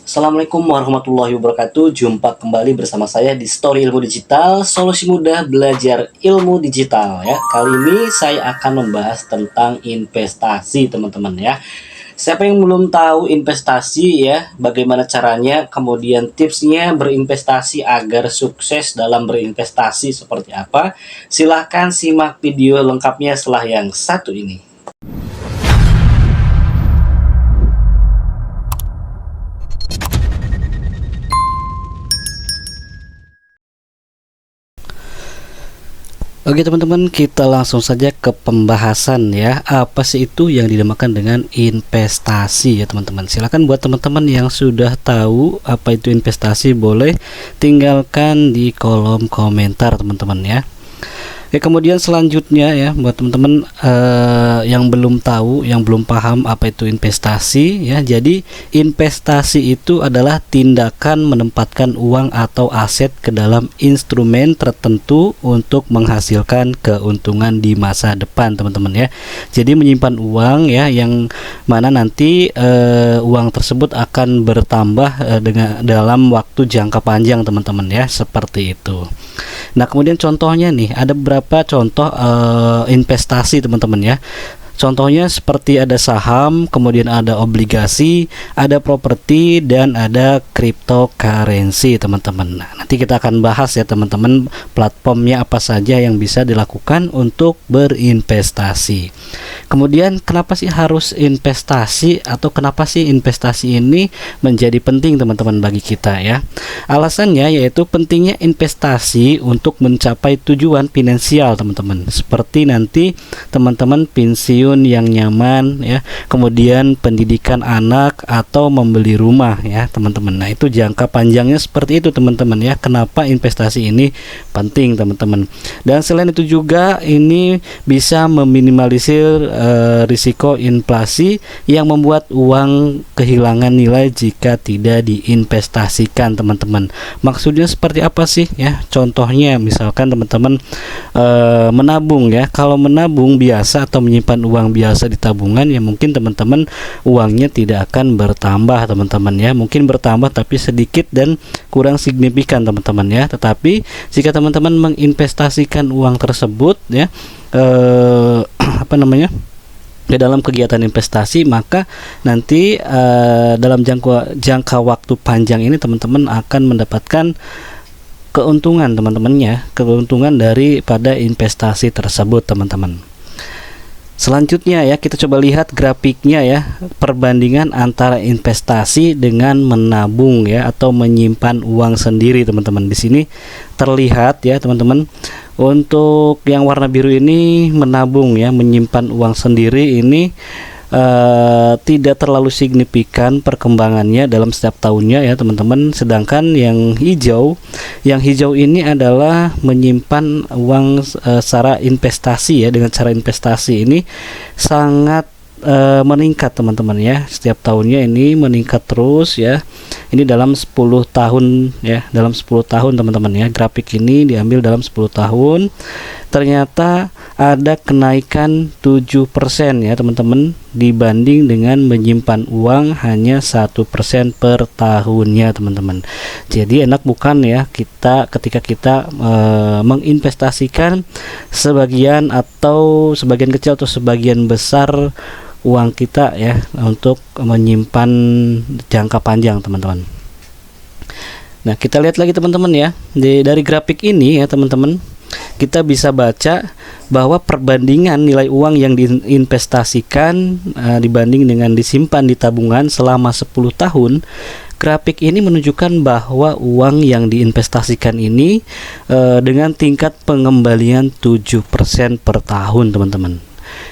Assalamualaikum warahmatullahi wabarakatuh. Jumpa kembali bersama saya di Story Ilmu Digital, solusi mudah belajar ilmu digital ya. Kali ini saya akan membahas tentang investasi, teman-teman ya. Siapa yang belum tahu investasi ya, bagaimana caranya, kemudian tipsnya berinvestasi agar sukses dalam berinvestasi seperti apa? Silahkan simak video lengkapnya setelah yang satu ini. Oke teman-teman, kita langsung saja ke pembahasan ya. Apa sih itu yang dinamakan dengan investasi ya teman-teman? Silakan buat teman-teman yang sudah tahu apa itu investasi, boleh tinggalkan di kolom komentar teman-teman ya. Oke, kemudian selanjutnya ya buat teman-teman yang belum tahu, yang belum paham apa itu investasi ya. Jadi investasi itu adalah tindakan menempatkan uang atau aset ke dalam instrumen tertentu untuk menghasilkan keuntungan di masa depan teman-teman ya. Jadi menyimpan uang ya, yang mana nanti uang tersebut akan bertambah dengan dalam waktu jangka panjang teman-teman ya, seperti itu. Nah, kemudian contohnya nih, ada beberapa contoh investasi teman-teman ya. Contohnya seperti ada saham, kemudian ada obligasi, ada properti, dan ada cryptocurrency teman-teman. Nah, nanti kita akan bahas ya teman-teman, platformnya apa saja yang bisa dilakukan untuk berinvestasi. Kemudian kenapa sih harus investasi, atau kenapa sih investasi ini menjadi penting teman-teman bagi kita ya? Alasannya yaitu pentingnya investasi untuk mencapai tujuan finansial teman-teman. Seperti nanti teman-teman pensiun yang nyaman ya, kemudian pendidikan anak, atau membeli rumah ya teman-teman. Nah, itu jangka panjangnya seperti itu teman-teman ya. Kenapa investasi ini penting teman-teman? Dan selain itu juga ini bisa meminimalisir risiko inflasi yang membuat uang kehilangan nilai jika tidak diinvestasikan teman-teman. Maksudnya seperti apa sih ya? Contohnya misalkan teman-teman menabung ya. Kalau menabung biasa atau menyimpan uang biasa di tabungan ya, mungkin teman-teman uangnya tidak akan bertambah teman-teman ya. Mungkin bertambah tapi sedikit dan kurang signifikan teman-teman ya. Tetapi jika teman-teman menginvestasikan uang tersebut ya ke dalam kegiatan investasi, maka nanti dalam jangka waktu panjang ini teman-teman akan mendapatkan keuntungan teman-temannya, keuntungan daripada investasi tersebut teman-teman. Selanjutnya ya, kita coba lihat grafiknya ya, perbandingan antara investasi dengan menabung ya, atau menyimpan uang sendiri teman-teman. Di sini terlihat ya teman-teman, untuk yang warna biru ini menabung ya, menyimpan uang sendiri ini tidak terlalu signifikan perkembangannya dalam setiap tahunnya ya teman-teman. Sedangkan yang hijau ini adalah menyimpan uang secara investasi ya. Dengan cara investasi ini sangat meningkat teman-teman ya. Setiap tahunnya ini meningkat terus ya. Ini dalam 10 tahun ya, dalam 10 tahun teman-teman ya. Grafik ini diambil dalam 10 tahun. Ternyata ada kenaikan 7% ya teman-teman, dibanding dengan menyimpan uang hanya 1% per tahunnya teman-teman. Jadi enak bukan ya, ketika kita menginvestasikan sebagian kecil atau sebagian besar uang kita ya, untuk menyimpan jangka panjang teman-teman. Nah, kita lihat lagi teman-teman ya, dari grafik ini ya teman-teman, kita bisa baca bahwa perbandingan nilai uang yang diinvestasikan dibanding dengan disimpan di tabungan selama 10 tahun. Grafik ini menunjukkan bahwa uang yang diinvestasikan ini dengan tingkat pengembalian 7% per tahun teman-teman.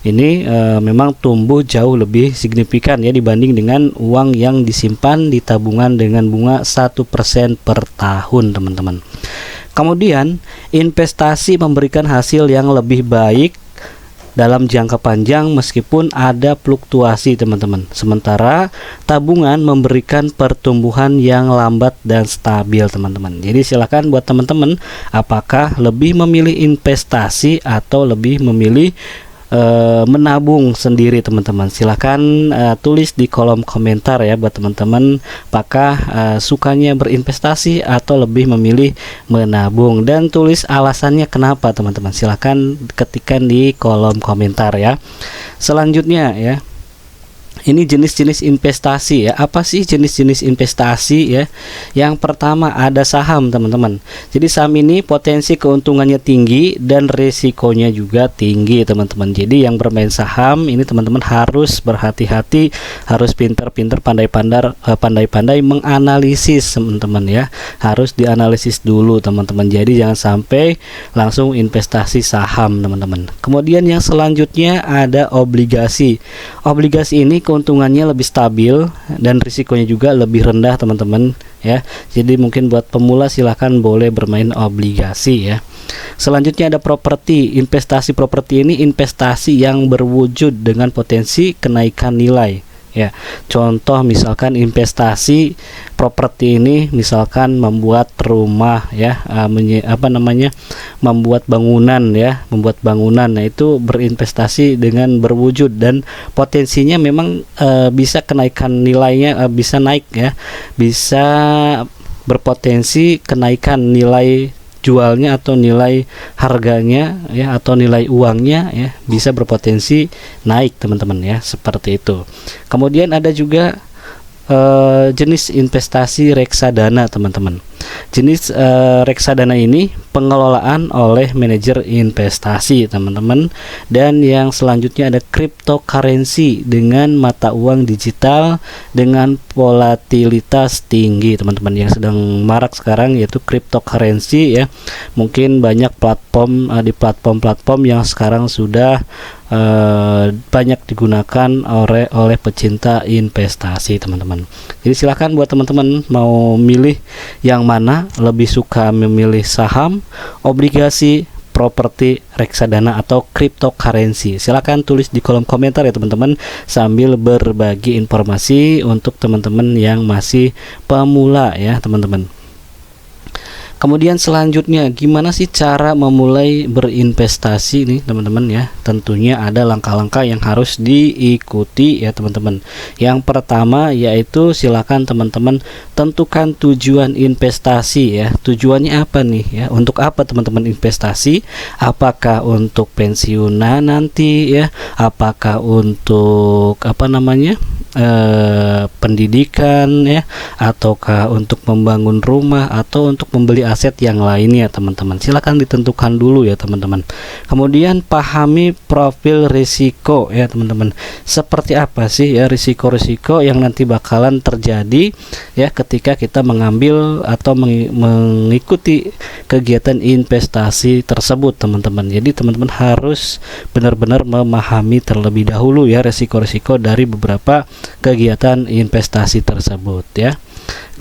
Ini memang tumbuh jauh lebih signifikan ya, dibanding dengan uang yang disimpan di tabungan dengan bunga 1% per tahun teman-teman. Kemudian investasi memberikan hasil yang lebih baik dalam jangka panjang meskipun ada fluktuasi teman-teman. Sementara tabungan memberikan pertumbuhan yang lambat dan stabil teman-teman. Jadi silakan buat teman-teman, apakah lebih memilih investasi atau lebih memilih menabung sendiri teman-teman. Silahkan tulis di kolom komentar ya buat teman-teman, apakah sukanya berinvestasi atau lebih memilih menabung, dan tulis alasannya kenapa teman-teman. Silahkan ketikkan di kolom komentar ya. Selanjutnya ya, ini jenis-jenis investasi ya. Apa sih jenis-jenis investasi ya? Yang pertama ada saham teman-teman. Jadi saham ini potensi keuntungannya tinggi dan risikonya juga tinggi teman-teman. Jadi yang bermain saham ini teman-teman harus berhati-hati, harus pintar-pintar, pandai-pandai menganalisis teman-teman ya. Harus dianalisis dulu teman-teman. Jadi jangan sampai langsung investasi saham teman-teman. Kemudian yang selanjutnya ada obligasi. Obligasi ini keuntungannya lebih stabil dan risikonya juga lebih rendah teman-teman ya. Jadi mungkin buat pemula silahkan boleh bermain obligasi ya. Selanjutnya ada properti. Investasi properti ini investasi yang berwujud dengan potensi kenaikan nilai ya. Contoh misalkan investasi properti ini misalkan membuat rumah ya, membuat bangunan ya, Nah itu berinvestasi dengan berwujud dan potensinya memang bisa kenaikan nilainya, bisa naik ya, bisa berpotensi kenaikan nilai jualnya atau nilai harganya ya, atau nilai uangnya ya, bisa berpotensi naik teman-teman ya, seperti itu. Kemudian ada juga jenis investasi reksadana teman-teman. Jenis reksadana ini pengelolaan oleh manajer investasi teman-teman. Dan yang selanjutnya ada cryptocurrency dengan mata uang digital dengan volatilitas tinggi teman-teman, yang sedang marak sekarang yaitu cryptocurrency ya. Mungkin banyak platform di platform-platform yang sekarang sudah banyak digunakan oleh pecinta investasi teman-teman. Jadi silakan buat teman-teman mau milih yang mana, lebih suka memilih saham, obligasi, properti, reksadana atau cryptocurrency. Silakan tulis di kolom komentar ya teman-teman, sambil berbagi informasi untuk teman-teman yang masih pemula ya teman-teman. Kemudian selanjutnya, gimana sih cara memulai berinvestasi nih teman-teman ya? Tentunya ada langkah-langkah yang harus diikuti ya teman-teman. Yang pertama yaitu silakan teman-teman tentukan tujuan investasi ya. Tujuannya apa nih ya? Untuk apa teman-teman investasi? Apakah untuk pensiunan nanti ya? Apakah untuk pendidikan ya, ataukah untuk membangun rumah atau untuk membeli aset yang lainnya teman-teman. Silakan ditentukan dulu ya teman-teman. Kemudian pahami profil risiko ya teman-teman. Seperti apa sih ya risiko-risiko yang nanti bakalan terjadi ya ketika kita mengambil atau mengikuti kegiatan investasi tersebut teman-teman. Jadi teman-teman harus benar-benar memahami terlebih dahulu ya risiko-risiko dari beberapa kegiatan investasi tersebut ya.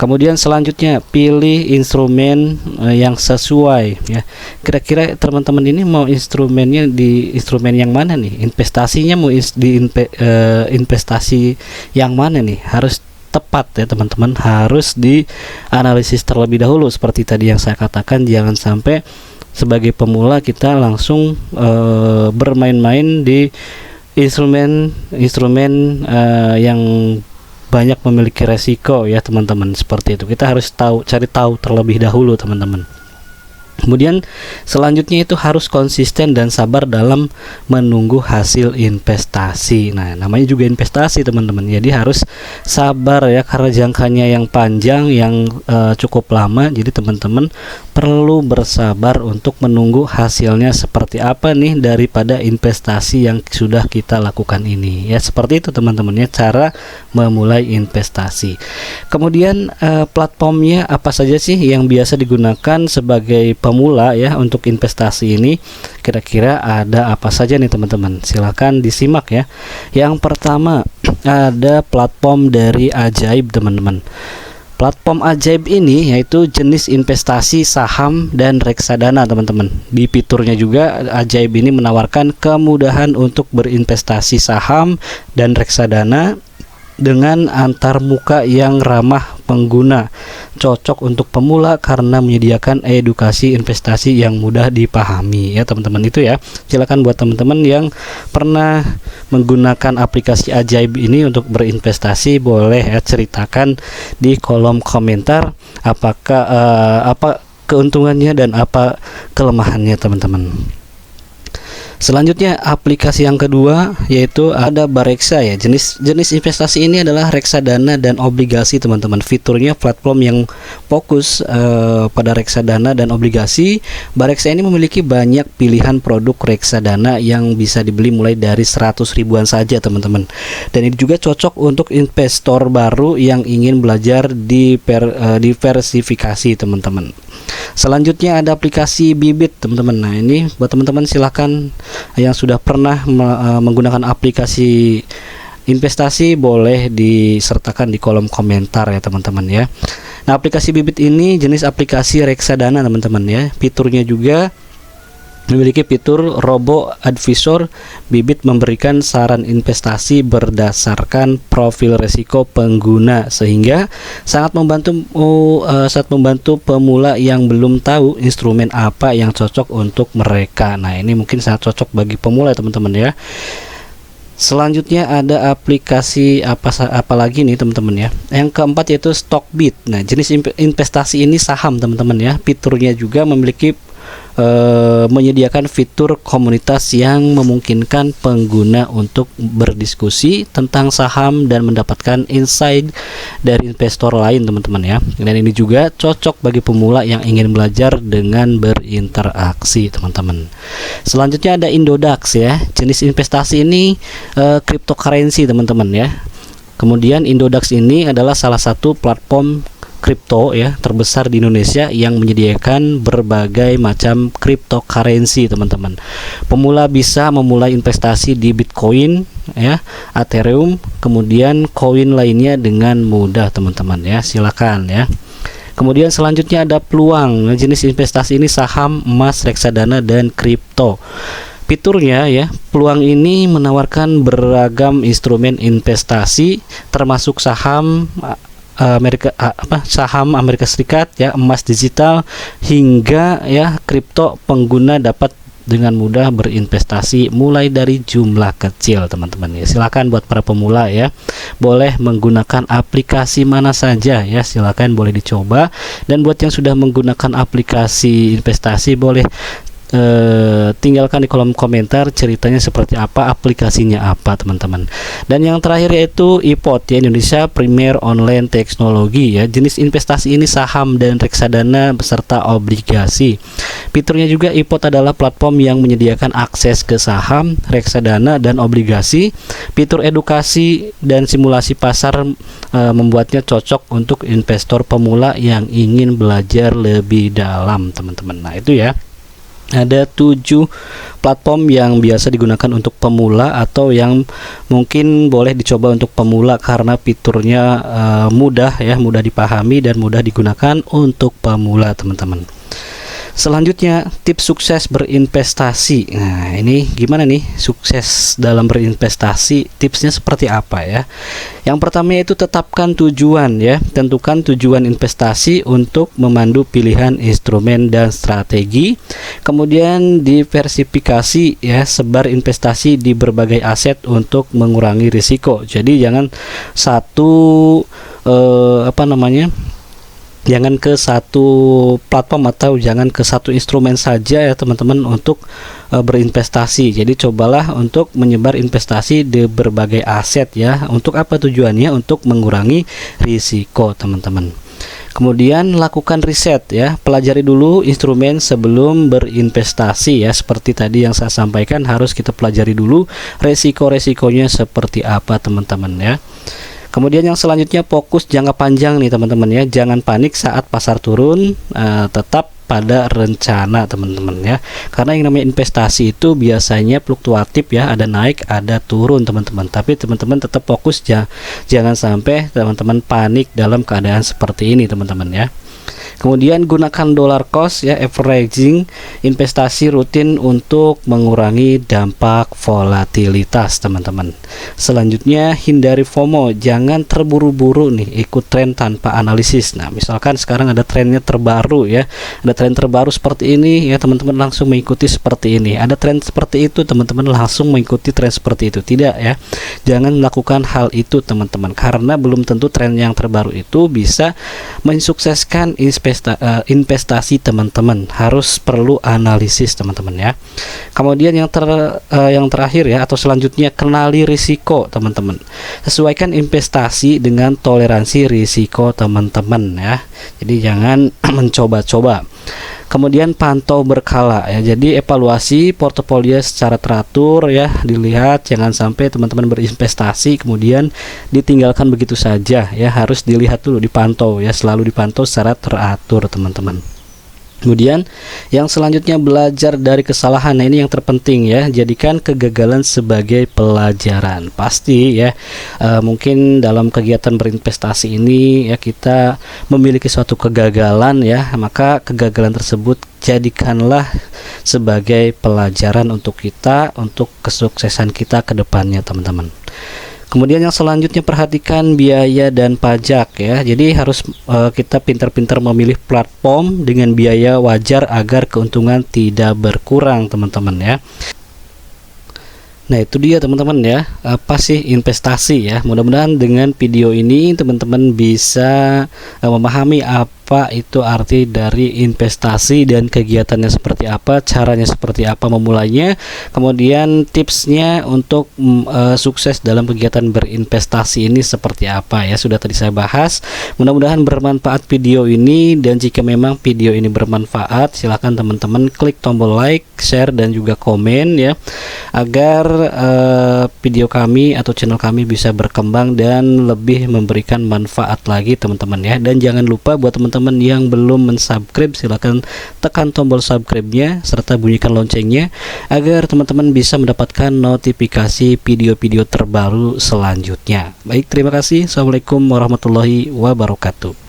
Kemudian selanjutnya pilih instrumen yang sesuai ya. Kira-kira teman-teman ini mau instrumennya di instrumen yang mana nih? Investasinya mau investasi yang mana nih? Harus tepat ya teman-teman, harus dianalisis terlebih dahulu. Seperti tadi yang saya katakan, jangan sampai sebagai pemula kita langsung bermain-main di instrumen yang banyak memiliki resiko ya teman-teman. Seperti itu, kita harus cari tahu terlebih dahulu teman-teman. Kemudian selanjutnya itu harus konsisten dan sabar dalam menunggu hasil investasi. Nah, namanya juga investasi teman-teman. Jadi harus sabar ya, karena jangkanya yang panjang, yang cukup lama. Jadi teman-teman perlu bersabar untuk menunggu hasilnya seperti apa nih daripada investasi yang sudah kita lakukan ini. Ya, seperti itu teman-teman ya cara memulai investasi. Kemudian platformnya apa saja sih yang biasa digunakan sebagai pemula ya untuk investasi ini? Kira-kira ada apa saja nih teman-teman? Silahkan disimak ya. Yang pertama ada platform dari Ajaib teman-teman. Platform Ajaib ini yaitu jenis investasi saham dan reksadana teman-teman. Di fiturnya juga Ajaib ini menawarkan kemudahan untuk berinvestasi saham dan reksadana dengan antar muka yang ramah pengguna, cocok untuk pemula karena menyediakan edukasi investasi yang mudah dipahami ya teman-teman. Itu ya, silakan buat teman-teman yang pernah menggunakan aplikasi ajaib ini untuk berinvestasi, boleh ya ceritakan di kolom komentar apakah apa keuntungannya dan apa kelemahannya teman-teman. Selanjutnya aplikasi yang kedua yaitu ada Bareksa ya. Jenis investasi ini adalah reksadana dan obligasi teman-teman. Fiturnya platform yang fokus pada reksadana dan obligasi. Bareksa ini memiliki banyak pilihan produk reksadana yang bisa dibeli mulai dari 100 ribuan saja teman-teman. Dan ini juga cocok untuk investor baru yang ingin belajar diversifikasi teman-teman. Selanjutnya ada aplikasi Bibit teman-teman. Nah ini buat teman-teman silahkan yang sudah pernah menggunakan aplikasi investasi boleh disertakan di kolom komentar ya teman-teman ya. Nah aplikasi Bibit ini jenis aplikasi reksadana teman-teman ya. Fiturnya juga memiliki fitur robo advisor. Bibit memberikan saran investasi berdasarkan profil risiko pengguna sehingga sangat membantu pemula yang belum tahu instrumen apa yang cocok untuk mereka. Nah ini mungkin sangat cocok bagi pemula teman-teman ya. Selanjutnya ada aplikasi apa lagi nih teman-teman ya. Yang keempat yaitu Stockbit. Nah jenis investasi ini saham teman-teman ya. Fiturnya juga memiliki menyediakan fitur komunitas yang memungkinkan pengguna untuk berdiskusi tentang saham dan mendapatkan insight dari investor lain teman-teman ya. Dan ini juga cocok bagi pemula yang ingin belajar dengan berinteraksi teman-teman. Selanjutnya ada Indodax ya. Jenis investasi ini cryptocurrency teman-teman ya. Kemudian Indodax ini adalah salah satu platform kripto ya terbesar di Indonesia yang menyediakan berbagai macam cryptocurrency teman-teman. Pemula bisa memulai investasi di Bitcoin ya, Ethereum, kemudian koin lainnya dengan mudah teman-teman ya. Silakan ya. Kemudian selanjutnya ada peluang. Jenis investasi ini saham, emas, reksadana dan kripto. Fiturnya ya, peluang ini menawarkan beragam instrumen investasi termasuk saham saham Amerika Serikat ya, emas digital hingga ya kripto. Pengguna dapat dengan mudah berinvestasi mulai dari jumlah kecil teman-teman ya. Silakan buat para pemula ya, boleh menggunakan aplikasi mana saja ya, silakan boleh dicoba. Dan buat yang sudah menggunakan aplikasi investasi boleh tinggalkan di kolom komentar ceritanya seperti apa, aplikasinya apa teman-teman. Dan yang terakhir yaitu IPOT ya, Indonesia Premier Online Teknologi ya. Jenis investasi ini saham dan reksadana beserta obligasi. Fiturnya juga IPOT adalah platform yang menyediakan akses ke saham, reksadana dan obligasi. Fitur edukasi dan simulasi pasar membuatnya cocok untuk investor pemula yang ingin belajar lebih dalam teman-teman. Nah itu ya, ada 7 platform yang biasa digunakan untuk pemula atau yang mungkin boleh dicoba untuk pemula karena fiturnya mudah ya, mudah dipahami dan mudah digunakan untuk pemula teman-teman. Selanjutnya tips sukses berinvestasi. Nah ini gimana nih sukses dalam berinvestasi, tipsnya seperti apa ya. Yang pertama yaitu tetapkan tujuan ya. Tentukan tujuan investasi untuk memandu pilihan instrumen dan strategi. Kemudian diversifikasi ya, sebar investasi di berbagai aset untuk mengurangi risiko. Jadi jangan jangan ke satu platform atau jangan ke satu instrumen saja ya teman-teman untuk berinvestasi. Jadi cobalah untuk menyebar investasi di berbagai aset ya. Untuk apa tujuannya? Untuk mengurangi risiko teman-teman. Kemudian lakukan riset ya, pelajari dulu instrumen sebelum berinvestasi ya. Seperti tadi yang saya sampaikan, harus kita pelajari dulu resiko-resikonya seperti apa teman-teman ya. Kemudian yang selanjutnya fokus jangka panjang nih teman-teman ya. Jangan panik saat pasar turun, tetap pada rencana teman-teman ya. Karena yang namanya investasi itu biasanya fluktuatif ya, ada naik ada turun teman-teman. Tapi teman-teman tetap fokus, jangan sampai teman-teman panik dalam keadaan seperti ini teman-teman ya. Kemudian gunakan dollar cost ya, averaging investasi rutin untuk mengurangi dampak volatilitas teman-teman. Selanjutnya hindari FOMO, jangan terburu-buru nih ikut tren tanpa analisis. Nah misalkan sekarang ada trennya terbaru ya, ada tren terbaru seperti ini ya, teman-teman langsung mengikuti seperti ini. Ada tren seperti itu, teman-teman langsung mengikuti tren seperti itu, tidak ya. Jangan melakukan hal itu teman-teman, karena belum tentu tren yang terbaru itu bisa mensukseskan investasi teman-teman. Harus perlu analisis teman-teman ya. Kemudian yang terakhir ya, atau selanjutnya, kenali risiko teman-teman. Sesuaikan investasi dengan toleransi risiko teman-teman ya. Jadi jangan mencoba-coba. Kemudian pantau berkala ya. Jadi evaluasi portofolio secara teratur ya, dilihat, jangan sampai teman-teman berinvestasi kemudian ditinggalkan begitu saja ya. Harus dilihat dulu, dipantau ya, selalu dipantau secara teratur teman-teman. Kemudian yang selanjutnya, belajar dari kesalahan. Nah ini yang terpenting ya, jadikan kegagalan sebagai pelajaran. Pasti ya, mungkin dalam kegiatan berinvestasi ini ya, kita memiliki suatu kegagalan ya, maka kegagalan tersebut jadikanlah sebagai pelajaran untuk kita, untuk kesuksesan kita ke depannya teman-teman. Kemudian yang selanjutnya, perhatikan biaya dan pajak ya. Jadi harus kita pintar-pintar memilih platform dengan biaya wajar agar keuntungan tidak berkurang teman-teman ya. Nah itu dia teman-teman ya, apa sih investasi ya. Mudah-mudahan dengan video ini teman-teman bisa memahami apa itu arti dari investasi dan kegiatannya seperti apa, caranya seperti apa memulainya, kemudian tipsnya untuk sukses dalam kegiatan berinvestasi ini seperti apa ya, sudah tadi saya bahas. Mudah-mudahan bermanfaat video ini, dan jika memang video ini bermanfaat, silahkan teman-teman klik tombol like, share, dan juga komen ya, agar video kami atau channel kami bisa berkembang dan lebih memberikan manfaat lagi teman-teman ya. Dan jangan lupa buat teman-teman yang belum mensubscribe, silahkan tekan tombol subscribe-nya serta bunyikan loncengnya agar teman-teman bisa mendapatkan notifikasi video-video terbaru selanjutnya. Baik, terima kasih. Assalamualaikum warahmatullahi wabarakatuh.